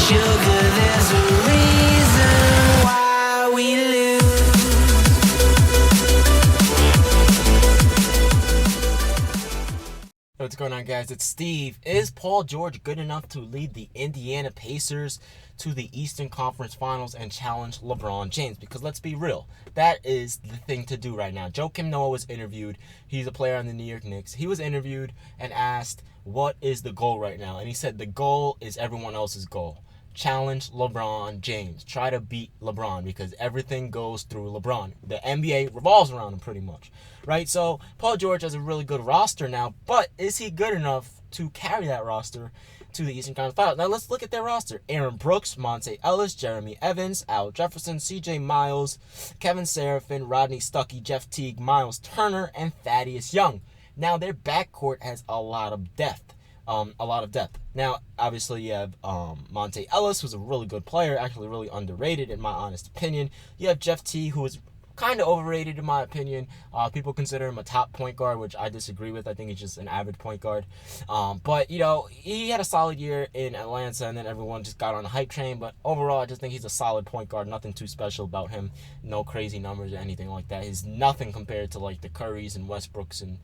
Sugar, there's a reason why we lose. What's going on, guys? It's Steve. Is Paul George good enough to lead the Indiana Pacers to the Eastern Conference Finals and challenge LeBron James? Because let's be real, that is the thing to do right now. Joakim Noah was interviewed. He's a player on the New York Knicks. He was interviewed and asked, what is the goal right now? And he said the goal is everyone else's goal. Challenge LeBron James. Try to beat LeBron because everything goes through LeBron. The NBA revolves around him pretty much, right? So Paul George has a really good roster now, but is he good enough to carry that roster to the Eastern Conference Finals? Now let's look at their roster. Aaron Brooks, Monte Ellis, Jeremy Evans, Al Jefferson, CJ Miles, Kevin Seraphin, Rodney Stuckey, Jeff Teague, Miles Turner, and Thaddeus Young. Now their backcourt has a lot of depth. Now, obviously, you have Monte Ellis, who's a really good player, actually really underrated in my honest opinion. You have Jeff Teague, who is kind of overrated in my opinion. People consider him a top point guard, which I disagree with. I think he's just an average point guard. But, you know, he had a solid year in Atlanta, and then everyone just got on the hype train. But overall, I just think he's a solid point guard. Nothing too special about him. No crazy numbers or anything like that. He's nothing compared to, like, the Currys and Westbrooks and,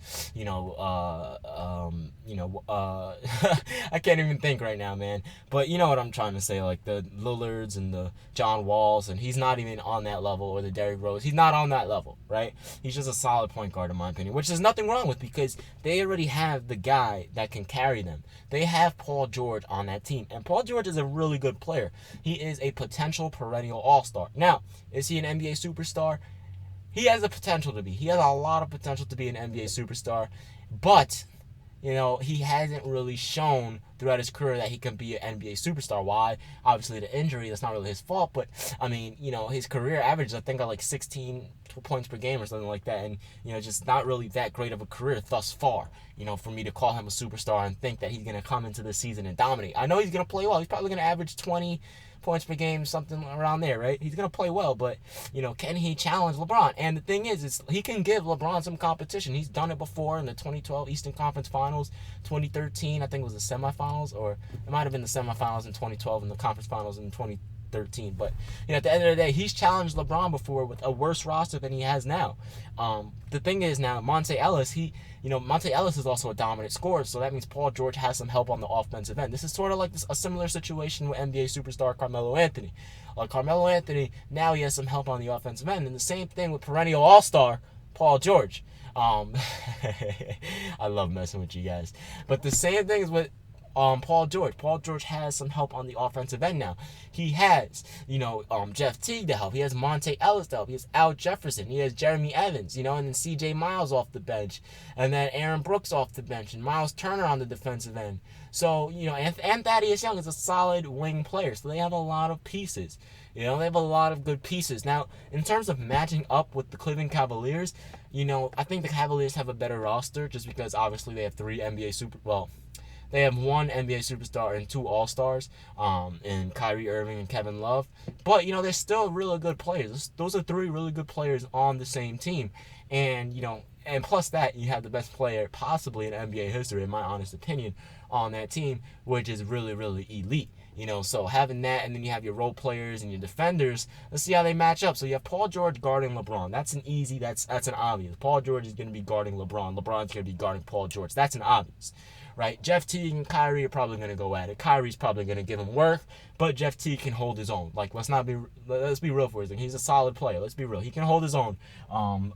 I can't even think right now, man. But you know what I'm trying to say, like the Lillards and the John Walls, and he's not even on that level, or the Derrick Rose. He's not on that level, right? He's just a solid point guard in my opinion, which there's nothing wrong with because they already have the guy that can carry them. They have Paul George on that team, and Paul George is a really good player. He is a potential perennial all-star. Now, is he an NBA superstar? He has the potential to be. He has a lot of potential to be an NBA superstar, but you know, he hasn't really shown throughout his career that he can be an NBA superstar. Why? Obviously, the injury, that's not really his fault. But, I mean, you know, his career averages, I think, are like 16 points per game or something like that. And, you know, just not really that great of a career thus far, you know, for me to call him a superstar and think that he's going to come into the season and dominate. I know he's going to play well. He's probably going to average 20 points per game, something around there, right? He's going to play well, but, you know, can he challenge LeBron? And the thing is he can give LeBron some competition. He's done it before in the 2012 Eastern Conference Finals, 2013, I think it was the semifinals, or it might have been the semifinals in 2012 and the conference finals in 2013. But, you know, at the end of the day, he's challenged LeBron before with a worse roster than he has now. The thing is now, Monte Ellis is also a dominant scorer, so that means Paul George has some help on the offensive end. This is sort of like a similar situation with NBA superstar Carmelo Anthony. Carmelo Anthony, now he has some help on the offensive end, and the same thing with perennial all-star Paul George. I love messing with you guys. But the same thing is with Paul George. Paul George has some help on the offensive end now. He has, Jeff Teague to help. He has Monte Ellis to help. He has Al Jefferson. He has Jeremy Evans, and then CJ Miles off the bench. And then Aaron Brooks off the bench. And Miles Turner on the defensive end. So, and Thaddeus Young is a solid wing player. So they have a lot of pieces. They have a lot of good pieces. Now, in terms of matching up with the Cleveland Cavaliers, I think the Cavaliers have a better roster just because obviously they have they have one NBA superstar and two All-Stars, in Kyrie Irving and Kevin Love. But, they're still really good players. Those are three really good players on the same team. And, and plus that, you have the best player possibly in NBA history, in my honest opinion, on that team, which is really, really elite. So having that, and then you have your role players and your defenders, let's see how they match up. So you have Paul George guarding LeBron. That's an obvious. Paul George is going to be guarding LeBron. LeBron's going to be guarding Paul George. That's an obvious, right? Jeff Teague and Kyrie are probably going to go at it. Kyrie's probably going to give him work, but Jeff Teague can hold his own. Let's be real for his thing. He's a solid player. Let's be real. He can hold his own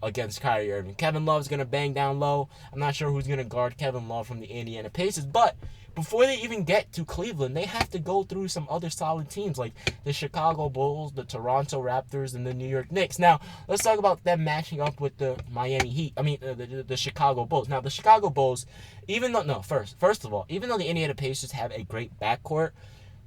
against Kyrie Irving. Kevin Love's going to bang down low. I'm not sure who's going to guard Kevin Love from the Indiana Pacers, but before they even get to Cleveland, they have to go through some other solid teams like the Chicago Bulls, the Toronto Raptors, and the New York Knicks. Now, let's talk about them matching up with the Miami Heat. The Chicago Bulls. Now, the Chicago Bulls, first of all, even though the Indiana Pacers have a great backcourt,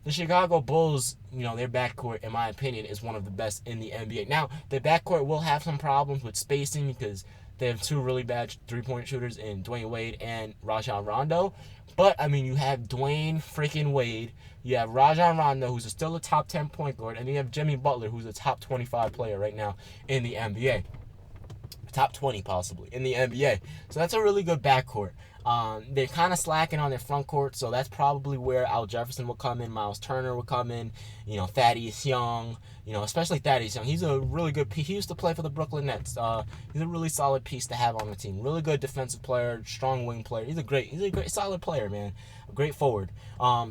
the Chicago Bulls, their backcourt, in my opinion, is one of the best in the NBA. Now, their backcourt will have some problems with spacing because they have two really bad three-point shooters in Dwyane Wade and Rajon Rondo. But, you have Dwyane freaking Wade. You have Rajon Rondo, who's still a top 10 point guard. And you have Jimmy Butler, who's a top 25 player right now in the NBA. Top 20, possibly, in the NBA. So that's a really good backcourt. They're kind of slacking on their front court, so that's probably where Al Jefferson will come in, Miles Turner will come in, Thaddeus Young, especially Thaddeus Young. He's a really good piece. He used to play for the Brooklyn Nets. He's a really solid piece to have on the team. Really good defensive player, strong wing player. He's a great solid player, man. A great forward.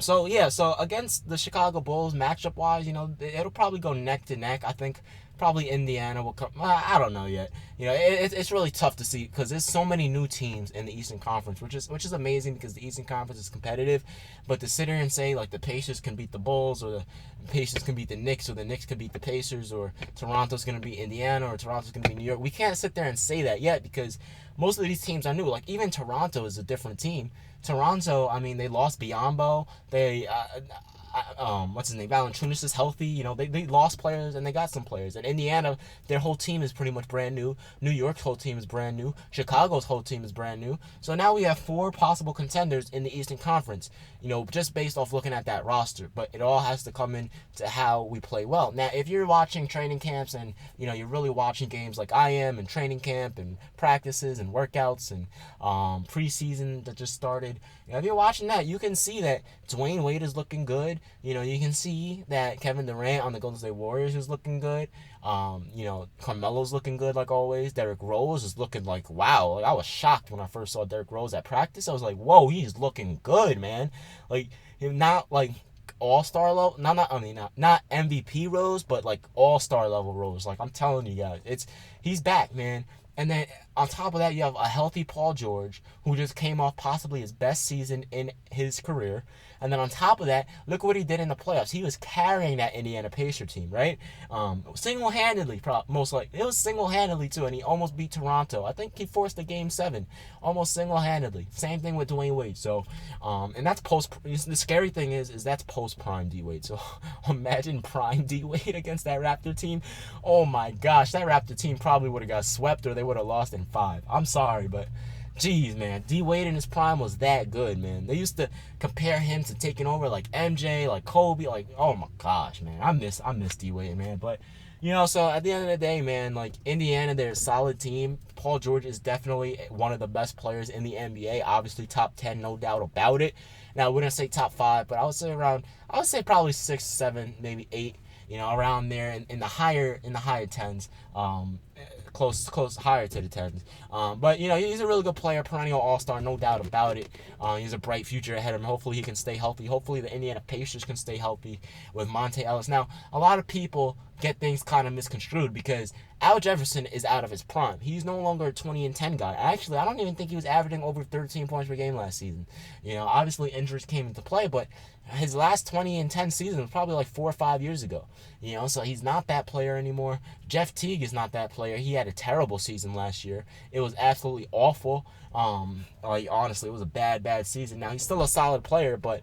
So against the Chicago Bulls, matchup wise, it'll probably go neck to neck. I think probably Indiana will come. I don't know yet. It's really tough to see because there's so many new teams in the Eastern Conference, which is amazing because the Eastern Conference is competitive. But to sit here and say like the Pacers can beat the Bulls, or the Pacers can beat the Knicks, or the Knicks can beat the Pacers, or Toronto's going to beat Indiana, or Toronto's going to beat New York, we can't sit there and say that yet because most of these teams are new. Like even Toronto is a different team. Toronto, I mean, they lost Biyombo. They what's his name? Valanciunas is healthy. They lost players and they got some players. And Indiana, their whole team is pretty much brand new. New York's whole team is brand new. Chicago's whole team is brand new. So now we have 4 possible contenders in the Eastern Conference, just based off looking at that roster. But it all has to come in to how we play well. Now, if you're watching training camps and, you're really watching games like I am, and training camp and practices and workouts and preseason that just started, if you're watching that, you can see that Dwyane Wade is looking good. You can see that Kevin Durant on the Golden State Warriors is looking good. Carmelo's looking good like always. Derrick Rose is looking like, wow. Like I was shocked when I first saw Derrick Rose at practice. I was like, whoa, he's looking good, man. Like not like all-star level, not MVP Rose, but like all-star level Rose. Like I'm telling you guys, he's back, man. And then on top of that, you have a healthy Paul George, who just came off possibly his best season in his career. And then on top of that, look what he did in the playoffs. He was carrying that Indiana Pacer team, right? Single-handedly, most likely. It was single-handedly, too, and he almost beat Toronto. I think he forced a Game 7, almost single-handedly. Same thing with Dwyane Wade. So, and that's the scary thing is that's post-prime D-Wade. So, imagine prime D-Wade against that Raptor team. Oh, my gosh. That Raptor team probably would have got swept or they would have lost in 5. I'm sorry, but jeez, man, D-Wade in his prime was that good, man. They used to compare him to taking over like MJ, like Kobe, like, oh my gosh, man. I miss D-Wade, man. But, so at the end of the day, man, like Indiana, they're a solid team. Paul George is definitely one of the best players in the NBA. Obviously top 10, no doubt about it. Now, I wouldn't say top 5, but I would say probably 6, 7, maybe 8. Around there in the higher 10s, close higher to the 10s. But he's a really good player, perennial all-star, no doubt about it. He's a bright future ahead of him. Hopefully he can stay healthy. Hopefully the Indiana Pacers can stay healthy with Monte Ellis. Now, a lot of people get things kind of misconstrued because Al Jefferson is out of his prime. He's no longer a 20 and 10 guy. Actually, I don't even think he was averaging over 13 points per game last season. Obviously injuries came into play, but his last 20 and 10 season was probably like 4 or 5 years ago. So he's not that player anymore. Jeff Teague is not that player. He had a terrible season last year. It was absolutely awful. Honestly, it was a bad season. Now, he's still a solid player, but,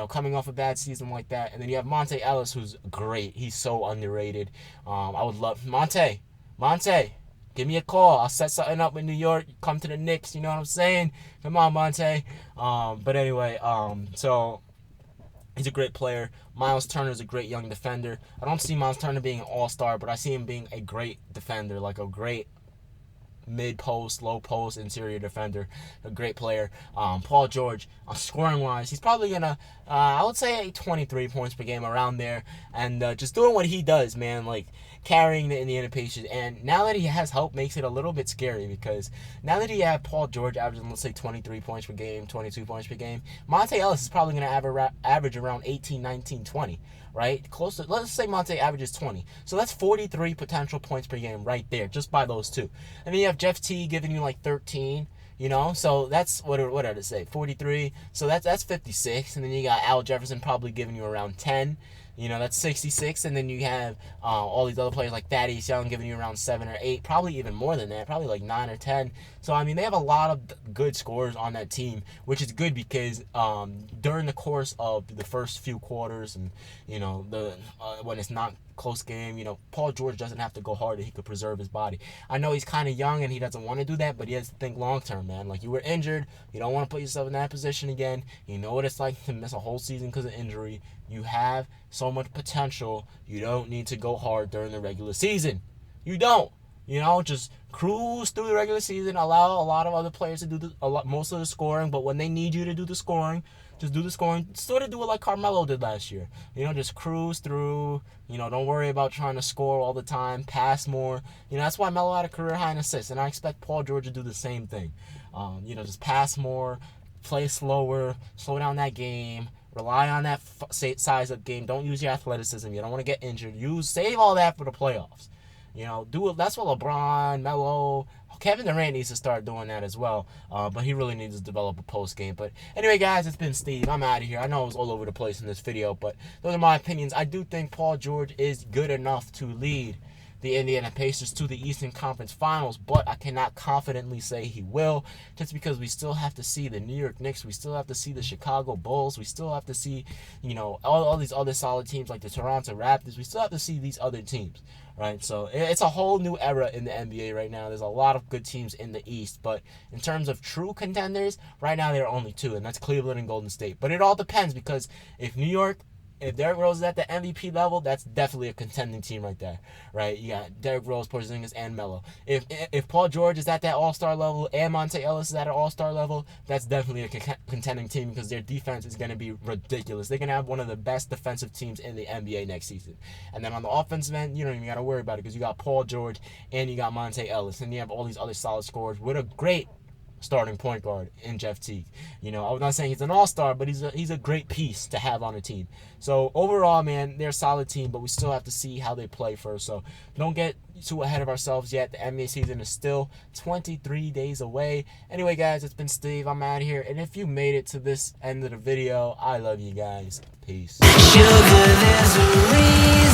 coming off a bad season like that. And then you have Monte Ellis, who's great. He's so underrated. I would love Monte, give me a call. I'll set something up in New York. Come to the Knicks. You know what I'm saying? Come on, Monte. But anyway, so he's a great player. Miles Turner is a great young defender. I don't see Miles Turner being an all-star, but I see him being a great defender, like a great mid-post, low-post, interior defender. A great player. Paul George, scoring-wise, he's probably going to, I would say 23 points per game around there. And just doing what he does, man, like carrying the Indiana Pacers. And now that he has help makes it a little bit scary because now that he have Paul George averaging, let's say, 23 points per game, 22 points per game, Monte Ellis is probably going to average around 18, 19, 20. Right? Close to, let's say Monte averages 20. So that's 43 potential points per game right there, just by those two. And then you have Jeff T giving you like 13, so that's, what did it say, 43. So that's 56. And then you got Al Jefferson probably giving you around 10. That's 66. And then you have all these other players like Thaddeus Young giving you around 7 or 8, probably even more than that, probably like 9 or 10. So, I mean, they have a lot of good scorers on that team, which is good because during the course of the first few quarters and, when it's not close game, Paul George doesn't have to go hard and he could preserve his body. I know he's kind of young and he doesn't want to do that, but he has to think long term, man. Like, you were injured. You don't want to put yourself in that position again. You know what it's like to miss a whole season because of injury. You have so much potential. You don't need to go hard during the regular season. You don't. You know, just cruise through the regular season, allow a lot of other players to do most of the scoring, but when they need you to do the scoring, just do the scoring. Sort of do it like Carmelo did last year. You know, just cruise through. You know, don't worry about trying to score all the time. Pass more. You know, that's why Melo had a career high in assists, and I expect Paul George to do the same thing. You know, just pass more, play slower, slow down that game. Rely on that size up game. Don't use your athleticism. You don't want to get injured. Save all that for the playoffs. You know, do it. That's what LeBron, Melo, Kevin Durant needs to start doing that as well. But he really needs to develop a post game. But anyway, guys, it's been Steve. I'm out of here. I know I was all over the place in this video, but those are my opinions. I do think Paul George is good enough to lead the Indiana Pacers to the Eastern Conference Finals, but I cannot confidently say he will, just because we still have to see the New York Knicks, we still have to see the Chicago Bulls, we still have to see, you know, all these other solid teams like the Toronto Raptors. We still have to see these other teams, right? So it's a whole new era in the NBA right now. There's a lot of good teams in the East, but in terms of true contenders, right now there are only two, and that's Cleveland and Golden State. But it all depends, because if Derrick Rose is at the MVP level, that's definitely a contending team right there, right? You got Derrick Rose, Porzingis, and Melo. If Paul George is at that All-Star level and Monte Ellis is at an All-Star level, that's definitely a contending team, because their defense is going to be ridiculous. They're going to have one of the best defensive teams in the NBA next season. And then on the offensive end, you don't even got to worry about it, because you got Paul George and you got Monte Ellis, and you have all these other solid scorers with a great starting point guard in Jeff Teague. You know, I'm not saying he's an all-star, but he's a great piece to have on a team. So overall, man, they're a solid team, but we still have to see how they play first. So don't get too ahead of ourselves yet. The NBA season is still 23 days away. Anyway, guys, it's been Steve. I'm out of here. And if you made it to this end of the video, I love you guys. Peace. Sugar, there's a reason.